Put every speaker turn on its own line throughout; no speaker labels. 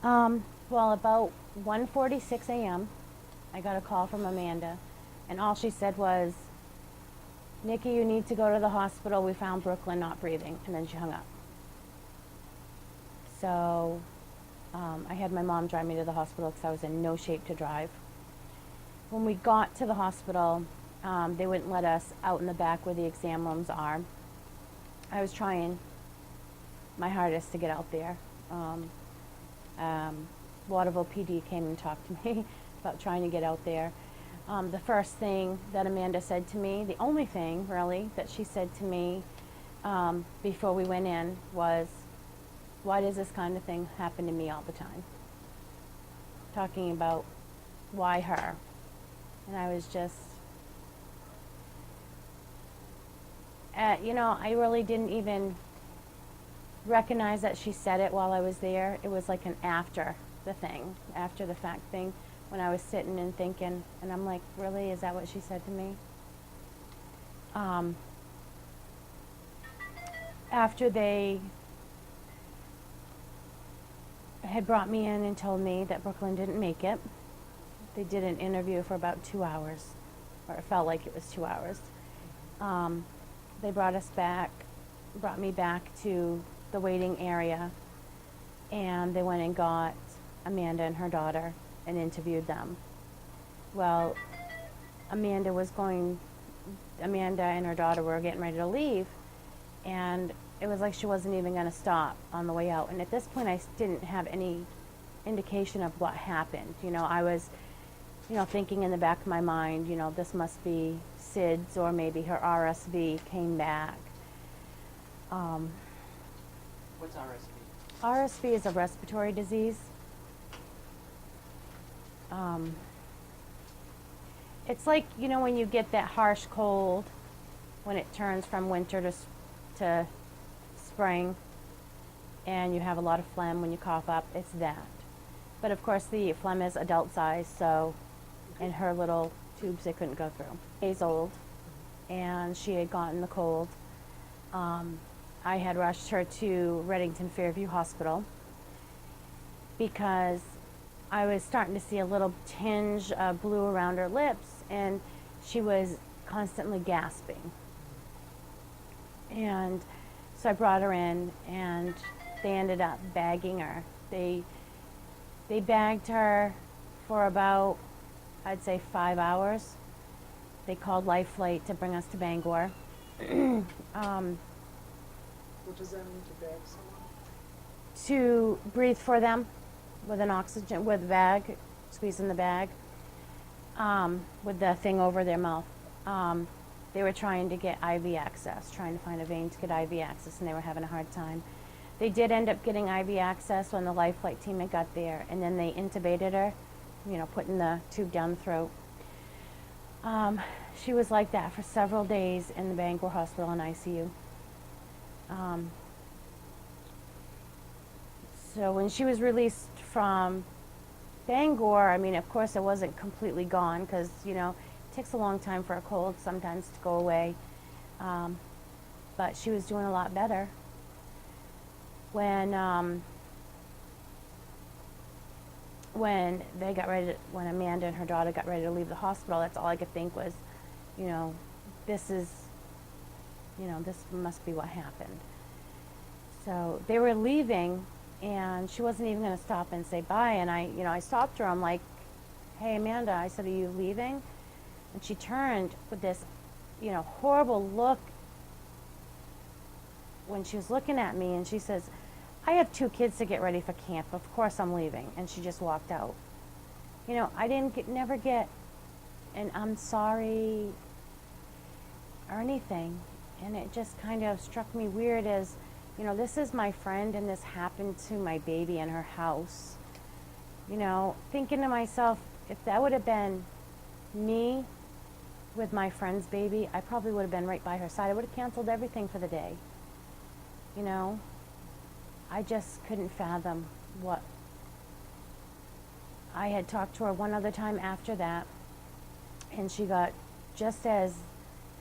Well, about 1:46 a.m., I got a call from Amanda, and all she said was, "Nikki, you need to go to the hospital. We found Brooklyn not breathing," and then she hung up. So I had my mom drive me to the hospital because I was in no shape to drive. When we got to the hospital, they wouldn't let us out in the back where the exam rooms are. I was trying my hardest to get out there. Waterville PD came and talked to me about trying to get out there. The first thing that Amanda said to me, the only thing really that she said to me before we went in was, "Why does this kind of thing happen to me all the time?" Talking about why her. And I was just, I really didn't even recognize that she said it while I was there. It was like an after the fact thing, when I was sitting and thinking, and I'm like, really, is that what she said to me? After they had brought me in and told me that Brooklyn didn't make it, they did an interview for about 2 hours, or it felt like it was 2 hours. They brought me back to the waiting area, and they went and got Amanda and her daughter and interviewed them. Well, Amanda and her daughter were getting ready to leave, and it was like she wasn't even going to stop on the way out. And at this point, I didn't have any indication of what happened. I was, thinking in the back of my mind, this must be SIDS, or maybe her RSV came back.
What's RSV?
RSV is a respiratory disease. It's like, when you get that harsh cold, when it turns from winter to spring, and you have a lot of phlegm when you cough up, it's that. But of course the phlegm is adult size, so in her little tubes they couldn't go through. 8 days old, and she had gotten the cold. I had rushed her to Reddington Fairview Hospital because I was starting to see a little tinge of blue around her lips, and she was constantly gasping. And so I brought her in, and they ended up bagging her. They bagged her for about, I'd say, 5 hours. They called Life Flight to bring us to Bangor.
What does that mean, to bag someone?
To breathe for them with an oxygen, with a bag, squeezing the bag, with the thing over their mouth. They were trying to get IV access, trying to find a vein to get IV access, and they were having a hard time. They did end up getting IV access when the Life Flight team had got there, and then they intubated her, putting the tube down the throat. She was like that for several days in the Bangor Hospital in ICU. So when she was released from Bangor, of course it wasn't completely gone, because, it takes a long time for a cold sometimes to go away. But she was doing a lot better. When when Amanda and her daughter got ready to leave the hospital, that's all I could think was, this must be what happened. So they were leaving, and she wasn't even going to stop and say bye. And I stopped her. I'm like, "Hey, Amanda," I said, "are you leaving?" And she turned with this, horrible look when she was looking at me, and she says, "I have 2 kids to get ready for camp. Of course I'm leaving." And she just walked out. I never get an "I'm sorry" or anything. And it just kind of struck me weird as, this is my friend, and this happened to my baby in her house. Thinking to myself, if that would have been me with my friend's baby, I probably would have been right by her side. I would have canceled everything for the day. I just couldn't fathom what. I had talked to her one other time after that, and she got just as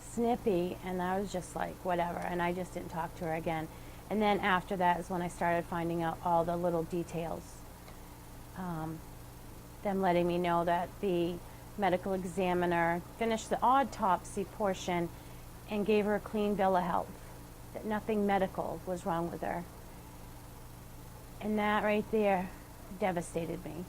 snippy, and I was just like, whatever, and I just didn't talk to her again. And then after that is when I started finding out all the little details, them letting me know that the medical examiner finished the autopsy portion and gave her a clean bill of health, that nothing medical was wrong with her. And that right there devastated me.